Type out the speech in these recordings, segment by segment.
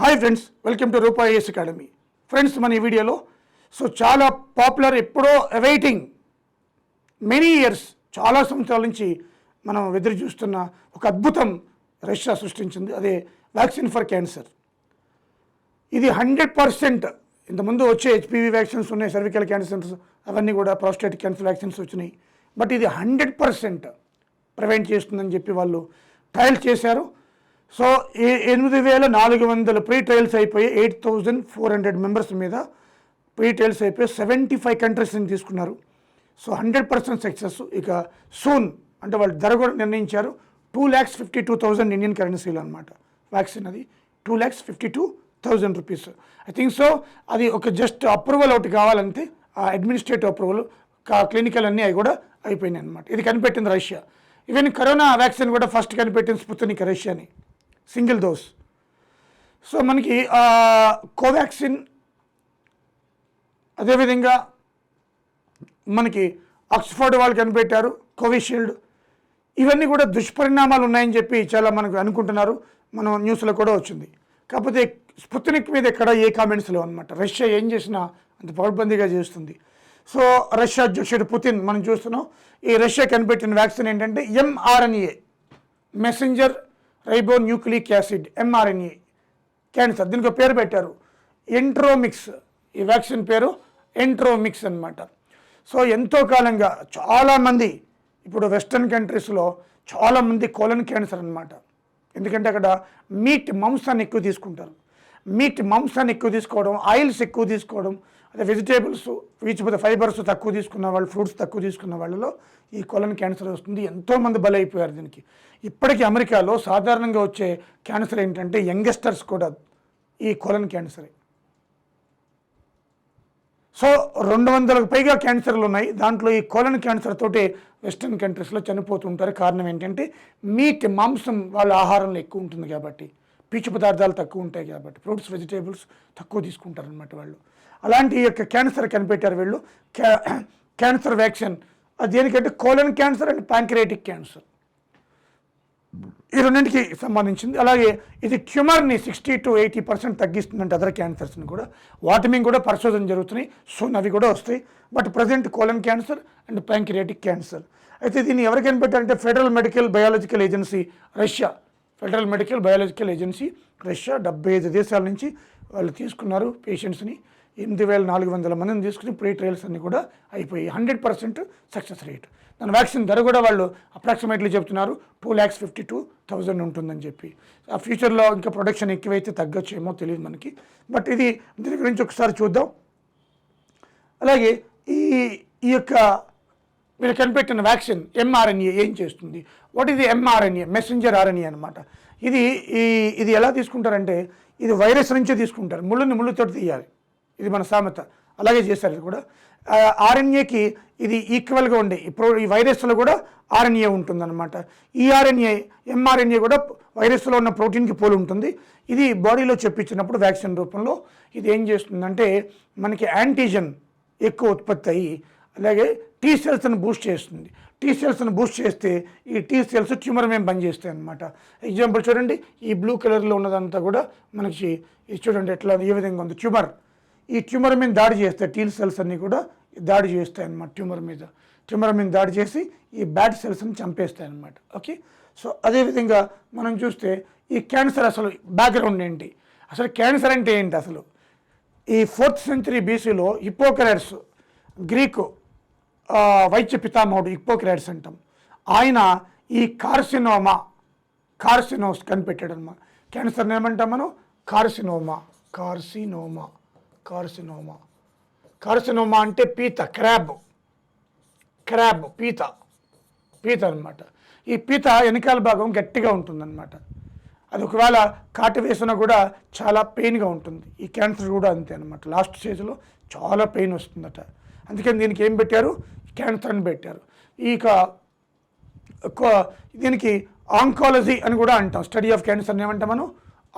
Hi friends, welcome to Rupa IAS academy. Friends, మన ఈ వీడియోలో చాలా పాపులర్, ఎప్పుడో అవైటింగ్ మెనీ ఇయర్స్, చాలా సంవత్సరాల నుంచి మనం ఎదురు చూస్తున్న ఒక అద్భుతం రష్యా సృష్టించింది. అదే వ్యాక్సిన్ ఫర్ క్యాన్సర్. ఇది 100%. ఇంతకుముందు వచ్చే హెచ్పివి వ్యాక్సిన్స్ ఉన్నాయి, సర్వికల్ క్యాన్సర్స్, అవన్నీ కూడా ప్రాస్టేట్ క్యాన్సర్ వ్యాక్సిన్స్ వచ్చినాయి. బట్ ఇది 100% ప్రివెంట్ చేస్తుందని చెప్పి వాళ్ళు ట్రయల్ చేశారు. సో 8,400 ప్రీ ట్రయల్స్ అయిపోయి 8,400 మెంబర్స్ మీద ప్రీ ట్రయల్స్ అయిపోయి 75 కంట్రీస్ని తీసుకున్నారు. So 100% success. ఇక సూన్ అంటే వాళ్ళు ధర కూడా నిర్ణయించారు. 2,52,000 ఇండియన్ కరెన్సీలు అనమాట వ్యాక్సిన్. అది 2,52,000 రూపీస్. I think so. అది ఒక జస్ట్ అప్రూవల్ ఒకటి కావాలంటే, ఆ అడ్మినిస్ట్రేటివ్ అప్రూవల్, క్లినికల్ అన్నీ అవి కూడా అయిపోయినాయి అనమాట. ఇది కనిపెట్టింది రష్యా. ఈవెన్ కరోనా వ్యాక్సిన్ కూడా ఫస్ట్ కనిపెట్టింది స్పుత్నిక్, రష్యాని, సింగిల్ డోస్. సో మనకి కోవాక్సిన్, అదేవిధంగా మనకి ఆక్స్ఫర్డ్ వాళ్ళు కనిపెట్టారు కోవిషీల్డ్. ఇవన్నీ కూడా దుష్పరిణామాలు ఉన్నాయని చెప్పి చాలా మనకు అనుకుంటున్నారు. మనం న్యూస్లో కూడా వచ్చింది. కాకపోతే స్పుత్నిక్ మీద ఎక్కడ ఏ కామెంట్స్ లేవు అనమాట. రష్యా ఏం చేసినా అంత పౌడ్బందీగా చేస్తుంది. సో రష్యా అధ్యక్షుడు పుతిన్ మనం చూస్తున్నాం. ఈ రష్యా కనిపెట్టిన వ్యాక్సిన్ ఏంటంటే mRNA, messenger ribonucleic acid, mRNA cancer. దీనికి పేరు పెట్టారు ఎంట్రోమిక్స్. ఈ వ్యాక్సిన్ పేరు ఎంట్రోమిక్స్ అనమాట. సో ఎంతో కాలంగా చాలామంది, ఇప్పుడు వెస్టర్న్ కంట్రీస్లో చాలామంది కోలన్ క్యాన్సర్ అనమాట. ఎందుకంటే అక్కడ మీట్, మాంసాన్ని ఎక్కువ తీసుకుంటారు. మీట్, మాంసాన్ని ఎక్కువ తీసుకోవడం, ఆయిల్స్ ఎక్కువ తీసుకోవడం, అదే వెజిటేబుల్స్, ఫైబర్స్ తక్కువ తీసుకున్న వాళ్ళు, ఫ్రూట్స్ తక్కువ తీసుకున్న వాళ్ళలో ఈ కోలన్ క్యాన్సర్ వస్తుంది. ఎంతోమంది బలైపోయారు దీనికి. ఇప్పటికీ అమెరికాలో సాధారణంగా వచ్చే క్యాన్సర్ ఏంటంటే యంగస్టర్స్ కూడా ఈ కోలన్ క్యాన్సరే. సో 200కు పైగా క్యాన్సర్లు ఉన్నాయి. దాంట్లో ఈ కోలన్ క్యాన్సర్ తోటి వెస్టర్న్ కంట్రీస్లో చనిపోతుంటారు. కారణం ఏంటంటే మీట్, మాంసం వాళ్ళ ఆహారంలో ఎక్కువ ఉంటుంది కాబట్టి, పీచు పదార్థాలు తక్కువ ఉంటాయి కాబట్టి, ఫ్రూట్స్, వెజిటేబుల్స్ తక్కువ తీసుకుంటారు అనమాట వాళ్ళు. అలాంటి యొక్క క్యాన్సర్ కనిపెట్టారు వీళ్ళు. క్యాన్సర్ వ్యాక్సిన్ అది దేనికంటే colon cancer and pancreatic cancer, ఈ రెండింటికి సంబంధించింది. అలాగే ఇది ట్యూమర్ని 60 to 80% తగ్గిస్తుందంటే అదర్ క్యాన్సర్స్ని కూడా. వాటి మీద కూడా పరిశోధన జరుగుతున్నాయి. సో అవి కూడా వస్తాయి. But present colon cancer and pancreatic cancer. అయితే దీన్ని ఎవరు కనిపెట్టారంటే federal medical biological agency Russia. Federal medical biological agency Russia 75 దేశాల నుంచి వాళ్ళు తీసుకున్నారు పేషెంట్స్ని. 8,400 మందిని తీసుకుని ప్రీ ట్రయల్స్ అన్నీ కూడా అయిపోయి 100% సక్సెస్ రేట్. దాని వ్యాక్సిన్ ధర కూడా వాళ్ళు అప్రాక్సిమేట్లీ చెప్తున్నారు 2,52,000 ఉంటుందని చెప్పి. ఆ ఫ్యూచర్లో ఇంకా ప్రొడక్షన్ ఎక్కువైతే తగ్గొచ్చేమో తెలియదు మనకి. బట్ ఇది దీని గురించి ఒకసారి చూద్దాం. అలాగే ఈ యొక్క మీరు కనిపెట్టిన వ్యాక్సిన్ ఎంఆర్ఎన్ఏ ఏం చేస్తుంది? వాట్ ఇది ఎంఆర్ఎన్ఏ? మెసెంజర్ ఆర్ఎన్ఏ అనమాట. ఇది ఎలా తీసుకుంటారంటే, ఇది వైరస్ నుంచే తీసుకుంటారు. ముళ్ళుతోటి తీయాలి. ఇది మన సామెత. అలాగే చేశారు. ఇది కూడా ఆర్ఎన్ఏకి ఇది ఈక్వల్గా ఉండే ఈ వైరస్లో కూడా ఆర్ఎన్ఏ ఉంటుందన్నమాట. ఈ ఆర్ఎన్ఏ, ఎంఆర్ఎన్ఏ కూడా వైరస్లో ఉన్న ప్రోటీన్కి పోలి ఉంటుంది. ఇది బాడీలో చెప్పించినప్పుడు వ్యాక్సిన్ రూపంలో ఇది ఏం చేస్తుందంటే మనకి యాంటీజన్ ఎక్కువ ఉత్పత్తి అయ్యి, అలాగే టీ సెల్స్ని బూస్ట్ చేస్తుంది. టీ సెల్స్ని బూస్ట్ చేస్తే ఈ టీ సెల్స్ ట్యూమర్ మేము పనిచేస్తాయి అన్నమాట. ఎగ్జాంపుల్ చూడండి, ఈ బ్లూ కలర్లో ఉన్నదంతా కూడా మనకి ఇది చూడండి ఎట్లా, ఏ విధంగా ఉంది ట్యూమర్. ఈ ట్యూమర్ మీద దాడి చేస్తాయి, టీ సెల్స్ అన్నీ కూడా దాడి చేస్తాయి అన్నమాట. ట్యూమర్ మీద దాడి చేసి ఈ బ్యాడ్ సెల్స్ని చంపేస్తాయి అన్నమాట. ఓకే. సో అదేవిధంగా మనం చూస్తే ఈ క్యాన్సర్ అసలు బ్యాక్గ్రౌండ్ ఏంటి, అసలు క్యాన్సర్ అంటే ఏంటి? అసలు ఈ 4th century BCలో హిప్పోక్రేట్స్, గ్రీకు వైద్య పితామహుడు హిప్పోక్రేట్స్ అంటాం. ఆయన ఈ కార్సినోస్ కనిపెట్టాడు అన్నమాట. క్యాన్సర్ని ఏమంటాం మనం? కార్సినోమా అంటే పీత, క్రాబ్ పీత అనమాట. ఈ పీత వెనకాల భాగం గట్టిగా ఉంటుందన్నమాట. అది ఒకవేళ కాటు వేసినా కూడా చాలా పెయిన్గా ఉంటుంది. ఈ క్యాన్సర్ కూడా అంతే అనమాట. లాస్ట్ స్టేజ్లో చాలా పెయిన్ వస్తుందట. అందుకని దీనికి ఏం పెట్టారు? క్యాన్సర్ అని పెట్టారు. దీనికి ఆంకాలజీ అని కూడా అంటాం. స్టడీ ఆఫ్ క్యాన్సర్ని ఏమంటాం మనం?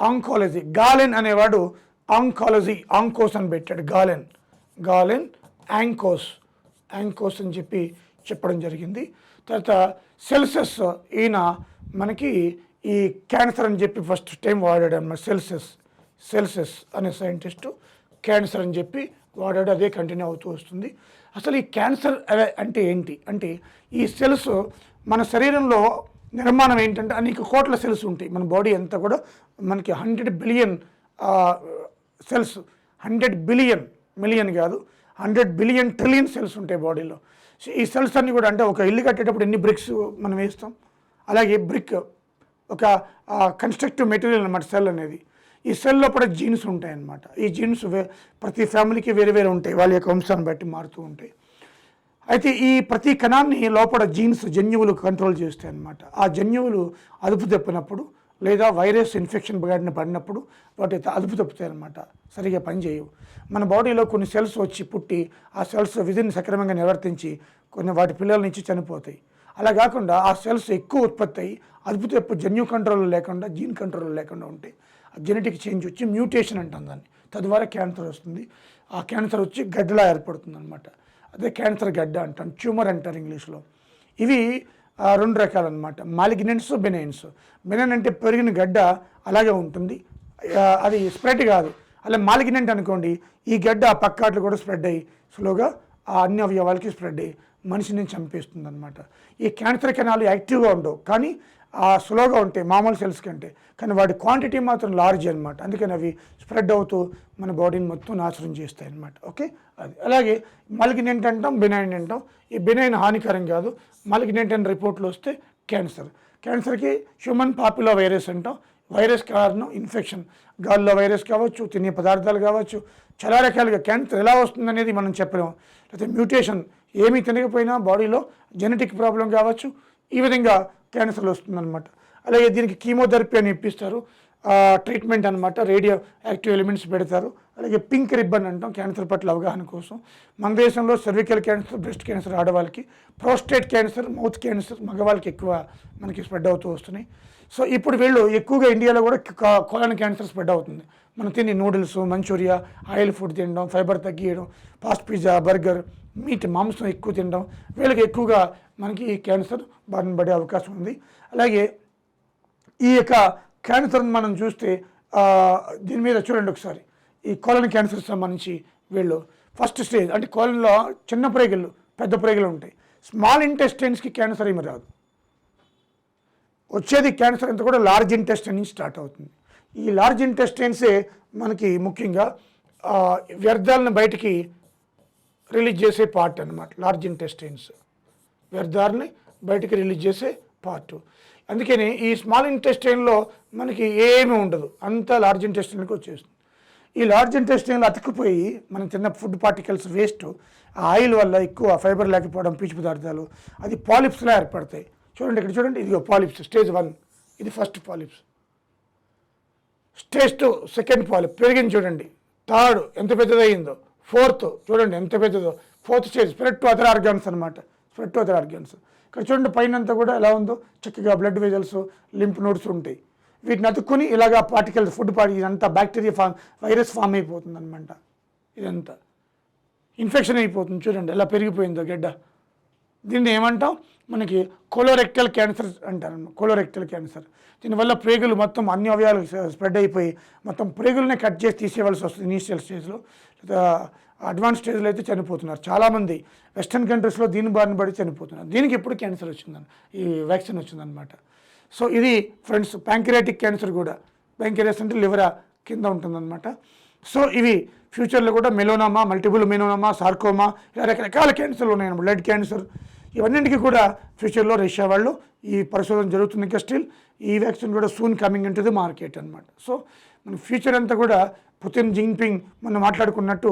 ఆంకాలజీ. గాలెన్ అనేవాడు ఆంకోస్ అని పెట్టాడు. గాలెన్ యాంకోస్ అని చెప్పడం జరిగింది. తర్వాత సెల్సస్, ఈయన మనకి ఈ క్యాన్సర్ అని చెప్పి ఫస్ట్ టైం వాడాడు అన్నమాట. సెల్సెస్ అనే సైంటిస్టు క్యాన్సర్ అని చెప్పి వాడాడు, అదే కంటిన్యూ అవుతూ వస్తుంది. అసలు ఈ క్యాన్సర్ అంటే ఏంటి అంటే, ఈ సెల్స్ మన శరీరంలో నిర్మాణం ఏంటంటే అనేక కోట్ల సెల్స్ ఉంటాయి. మన బాడీ అంతా కూడా మనకి 100 బిలియన్ సెల్స్, 100 బిలియన్, మిలియన్ కాదు, 100 బిలియన్ ట్రిలియన్ సెల్స్ ఉంటాయి బాడీలో. ఈ సెల్స్ అన్నీ కూడా అంటే ఒక ఇల్లు కట్టేటప్పుడు ఎన్ని బ్రిక్స్ మనం వేస్తాం, అలాగే బ్రిక్ ఒక కన్స్ట్రక్టివ్ మెటీరియల్ అనమాట సెల్ అనేది. ఈ సెల్ లోపల జీన్స్ ఉంటాయన్నమాట. ఈ జీన్స్ ప్రతి ఫ్యామిలీకి వేరే వేరే ఉంటాయి, వాళ్ళ యొక్క వంశాన్ని బట్టి మారుతూ ఉంటాయి. అయితే ఈ ప్రతి కణాన్ని లోపల జీన్స్, జన్యువులు కంట్రోల్ చేస్తాయి అన్నమాట. ఆ జన్యువులు అదుపు తప్పినప్పుడు లేదా వైరస్ ఇన్ఫెక్షన్ బారిన పడినప్పుడు వాటి అదుపు తప్పుతాయి అన్నమాట, సరిగా పనిచేయవు. మన బాడీలో కొన్ని సెల్స్ వచ్చి పుట్టి ఆ సెల్స్ విధిని సక్రమంగా నిర్వర్తించి కొన్ని వాటి పిల్లల నుంచి చనిపోతాయి. అలా కాకుండా ఆ సెల్స్ ఎక్కువ ఉత్పత్తి అయ్యి అదుపు తప్పు జన్యు కంట్రోల్ లేకుండా, జీన్ కంట్రోల్ లేకుండా ఉంటాయి. జెనెటిక్ చేంజ్ వచ్చి మ్యూటేషన్ అంటాం దాన్ని, తద్వారా క్యాన్సర్ వస్తుంది. ఆ క్యాన్సర్ వచ్చి గడ్డలా ఏర్పడుతుంది అనమాట. అదే క్యాన్సర్ గడ్డ అంటాం, ట్యూమర్ అంటారు ఇంగ్లీష్లో. ఇవి రెండు రకాలన్నమాట, మాలిగ్నెంట్స్, బెనైన్స్. బెనైన్ అంటే పెరిగిన గడ్డ అలాగే ఉంటుంది, అది స్ప్రెడ్ కాదు. అలా మాలిగ్నెంట్ అనుకోండి, ఈ గడ్డ ఆ పక్కాట్లు కూడా స్ప్రెడ్ అయ్యి స్లోగా ఆ అన్ని అవయవాలకి స్ప్రెడ్ అయ్యి మనిషిని చంపేస్తుంది అనమాట. ఈ క్యాన్సర్ కణాలు యాక్టివ్గా ఉండవు, కానీ స్లోగా ఉంటాయి మామూలు సెల్స్ కంటే, కానీ వాటి క్వాంటిటీ మాత్రం లార్జ్ అనమాట. అందుకని అవి స్ప్రెడ్ అవుతూ మన బాడీని మొత్తం నాశనం చేస్తాయి అనమాట. ఓకే, అది అలాగే మాలిగ్నెంట్ అంటాం, బెనైన్ అంటాం. ఈ బెనైన్ హానికరం కాదు, మాలిగ్నెంట్ అని రిపోర్ట్లు వస్తే క్యాన్సర్. క్యాన్సర్కి హ్యూమన్ పాపులా వైరస్ అంటాం. వైరస్ కారణం ఇన్ఫెక్షన్, గాల్లో వైరస్ కావచ్చు, తినే పదార్థాలు కావచ్చు, చాలా రకాలుగా క్యాన్సర్ ఎలా వస్తుందనేది మనం చెప్పలేము. లేకపోతే మ్యూటేషన్, ఏమీ తినకపోయినా బాడీలో జెనెటిక్ ప్రాబ్లం కావచ్చు, ఈ విధంగా క్యాన్సర్ వస్తుందన్నమాట. అలాగే దీనికి కీమోథెరపీ అని ఇప్పిస్తారు, ట్రీట్మెంట్ అనమాట, రేడియో యాక్టివ్ ఎలిమెంట్స్ పెడతారు. అలాగే పింక్ రిబ్బన్ అంటాం క్యాన్సర్ పట్ల అవగాహన కోసం. మన దేశంలో సర్వికల్ క్యాన్సర్, బ్రెస్ట్ క్యాన్సర్ ఆడవాళ్ళకి, ప్రోస్టేట్ క్యాన్సర్, మౌత్ క్యాన్సర్ మగవాళ్ళకి ఎక్కువ మనకి స్ప్రెడ్ అవుతూ వస్తున్నాయి. సో ఇప్పుడు వీళ్ళు ఎక్కువగా ఇండియాలో కూడా కోలన్ క్యాన్సర్ స్ప్రెడ్ అవుతుంది. మనం తినే నూడిల్స్, మంచూరియా, ఆయిల్ ఫుడ్ తినడం, ఫైబర్ తగ్గియడం, ఫాస్ట్ పిజ్జా, బర్గర్, మీట్, మాంసం ఎక్కువ తినడం, వీళ్ళకి ఎక్కువగా మనకి ఈ క్యాన్సర్ బారిన పడే అవకాశం ఉంది. అలాగే ఈ యొక్క క్యాన్సర్ని మనం చూస్తే దీని మీద చూడండి ఒకసారి, ఈ కోలన్ క్యాన్సర్ సంబంధించి వీళ్ళు ఫస్ట్ స్టేజ్ అంటే కోలన్లో చిన్న ప్రేగులు, పెద్ద ప్రేగులు ఉంటాయి. స్మాల్ ఇంటెస్టైన్స్కి క్యాన్సర్ ఏమి రాదు, వచ్చేది క్యాన్సర్ అంతా కూడా లార్జ్ ఇంటెస్టైన్ నుంచి స్టార్ట్ అవుతుంది. ఈ లార్జ్ ఇంటెస్టైన్సే మనకి ముఖ్యంగా వ్యర్థాలను బయటికి రిలీజ్ చేసే పార్ట్ అనమాట. లార్జ్ ఇంటెస్టైన్స్ వ్యర్థాలని బయటికి రిలీజ్ చేసే పార్ట్. అందుకని ఈ స్మాల్ ఇంటెస్టైన్లో మనకి ఏమీ ఉండదు, అంతా లార్జ్ ఇంటెస్టైన్కి వచ్చేస్తుంది. ఈ లార్జ్ ఇంటెస్టైన్లో అతుక్కుపోయి మనం తిన్న ఫుడ్ పార్టికల్స్ వేస్ట్, ఆ ఆయిల్ వల్ల ఎక్కువ ఫైబర్ లేకపోవడం, పీచు పదార్థాలు, అది పాలిప్స్లా ఏర్పడతాయి. చూడండి ఇక్కడ చూడండి, ఇది పాలిప్స్ స్టేజ్ 1, ఇది first polyps. Stage 2 second polyp పెరిగింది చూడండి, థర్డ్ ఎంత పెద్దదయ్యిందో, ఫోర్త్ చూడండి ఎంత పెద్దదో, fourth stage spread to other organs అనమాట, స్ప్రెడ్ టు అదర్ ఆర్గాన్స్. ఇక్కడ చూడండి పైన అంతా కూడా ఎలా ఉందో, చక్కగా బ్లడ్ వెజల్స్, లింఫ్ నోడ్స్ ఉంటాయి. వీటిని అతుక్కుని ఇలాగా పార్టికల్స్, ఫుడ్ పార్టికల్స్ ఇదంతా బ్యాక్టీరియా వైరస్ ఫామ్ అయిపోతుంది అనమాట. ఇదంతా ఇన్ఫెక్షన్ అయిపోతుంది. చూడండి ఎలా పెరిగిపోయిందో గడ్డ. దీన్ని ఏమంటాం, మనకి కోలోరెక్టల్ క్యాన్సర్ అంటారు, కోలోరెక్టల్ క్యాన్సర్. దీనివల్ల ప్రేగులు మొత్తం అన్ని అవయవాలు స్ప్రెడ్ అయిపోయి మొత్తం ప్రేగులనే కట్ చేసి తీసేయవలసి వస్తుంది ఇనీషియల్ స్టేజ్లో. అడ్వాన్స్ స్టేజ్లో అయితే చనిపోతున్నారు చాలామంది. వెస్టర్న్ కంట్రీస్లో దీని బారిన పడి చనిపోతున్నారు. దీనికి ఎప్పుడు క్యాన్సర్ వచ్చిందని, ఈ వ్యాక్సిన్ వచ్చిందనమాట. సో ఇది ఫ్రెండ్స్ ప్యాంక్రియాటిక్ క్యాన్సర్ కూడా, ప్యాంక్రియాస్ అంటే లివర్ కింద ఉంటుందన్నమాట. సో ఇవి ఫ్యూచర్లో కూడా మెలోనామా, మల్టిపుల్ మెలోనామా, సార్కోమా, ఇలా రకరకాల క్యాన్సర్లు ఉన్నాయన్నమాట, బ్లడ్ క్యాన్సర్, ఇవన్నింటికి కూడా ఫ్యూచర్లో రష్యా వాళ్ళు ఈ పరిశోధన జరుగుతుంది. ఇంకా స్టిల్ ఈ వ్యాక్సిన్ కూడా soon coming in to the market అనమాట. సో మన ఫ్యూచర్ అంతా కూడా పుతిన్, జిన్పింగ్ మనం మాట్లాడుకున్నట్టు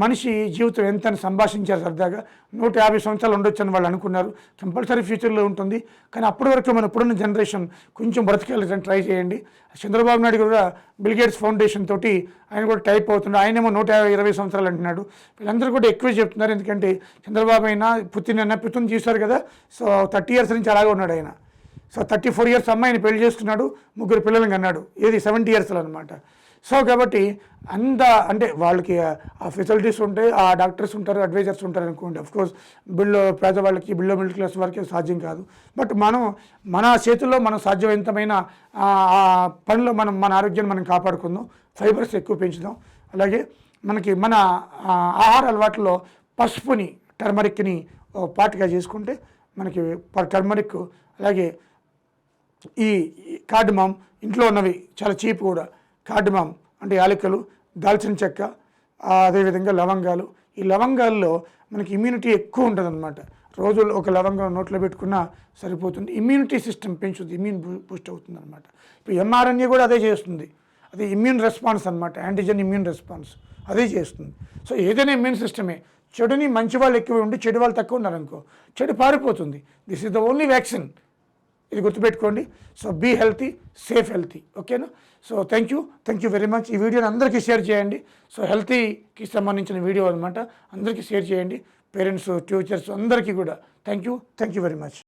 మనిషి జీవితం ఎంత అని సంభాషించారు సరదాగా. 150 సంవత్సరాలు ఉండొచ్చు అని వాళ్ళు అనుకున్నారు. కంపల్సరీ ఫ్యూచర్లో ఉంటుంది, కానీ అప్పటి వరకు మన ఇప్పుడున్న జనరేషన్ కొంచెం బ్రతికేయాలని ట్రై చేయండి. చంద్రబాబు నాయుడు కూడా బిల్ గేట్స్ ఫౌండేషన్ తోటి ఆయన కూడా టైప్ అవుతున్నాడు. ఆయనేమో 120 సంవత్సరాలు అంటున్నాడు. వీళ్ళందరూ కూడా ఎక్కువ చెప్తున్నారు, ఎందుకంటే చంద్రబాబు అయినా పుతిన్ అయినా, పుతిన్ చూశారు కదా, సో 30 years నుంచి అలాగే ఉన్నాడు ఆయన. సో 34 years అమ్మాయిని పెళ్లి చేసుకున్నాడు, 3 పిల్లలను కన్నాడు, ఏది 70 yearsలో అనమాట. సో కాబట్టి అంటే వాళ్ళకి ఆ ఫెసిలిటీస్ ఉంటాయి, ఆ డాక్టర్స్ ఉంటారు, అడ్వైజర్స్ ఉంటారు అనుకోండి. అఫ్కోర్స్ పేదవాళ్ళకి మిడిల్ క్లాస్ వారికి సాధ్యం కాదు. బట్ మన చేతుల్లో మనం సాధ్యవంతమైన పనిలో మన ఆరోగ్యాన్ని మనం కాపాడుకుందాం, ఫైబర్స్ ఎక్కువ పెంచుదాం. అలాగే మన ఆహార అలవాట్లలో పసుపుని, టర్మరిక్ని పార్ట్గా చేసుకుంటే మనకి టర్మరిక్, అలాగే ఈ కార్డమమ్, ఇంట్లో ఉన్నవి చాలా చీప్ కూడా, కార్డమమ్ అంటే యాలకులు, దాల్చిన చెక్క, అదేవిధంగా లవంగాలు. ఈ లవంగాల్లో మనకి ఇమ్యూనిటీ ఎక్కువ ఉంటుంది అనమాట. రోజులు ఒక లవంగం నోట్లో పెట్టుకున్నా సరిపోతుంది. ఇమ్యూనిటీ సిస్టమ్ పెంచుతుంది, ఇమ్యూన్ బూస్ట్ అవుతుంది అనమాట. ఇప్పుడు ఎంఆర్ఎన్ఏ కూడా అదే చేస్తుంది, అది ఇమ్యూన్ రెస్పాన్స్ అనమాట, యాంటీజెన్ ఇమ్యూన్ రెస్పాన్స్ అదే చేస్తుంది. సో ఏదైనా ఇమ్యూన్ సిస్టమే. చెడుని మంచి వాళ్ళు ఎక్కువ ఉండి చెడు వాళ్ళు తక్కువ ఉన్నారనుకో, చెడు పారిపోతుంది. This is the only vaccine, ఇది గుర్తుపెట్టుకోండి. So be healthy, safe healthy, ఓకేనా? So thank you very much. ఈ వీడియోని అందరికీ షేర్ చేయండి. సో హెల్తీకి సంబంధించిన వీడియో అనమాట, అందరికీ షేర్ చేయండి, పేరెంట్స్, టీచర్స్ అందరికీ కూడా. Thank you very much.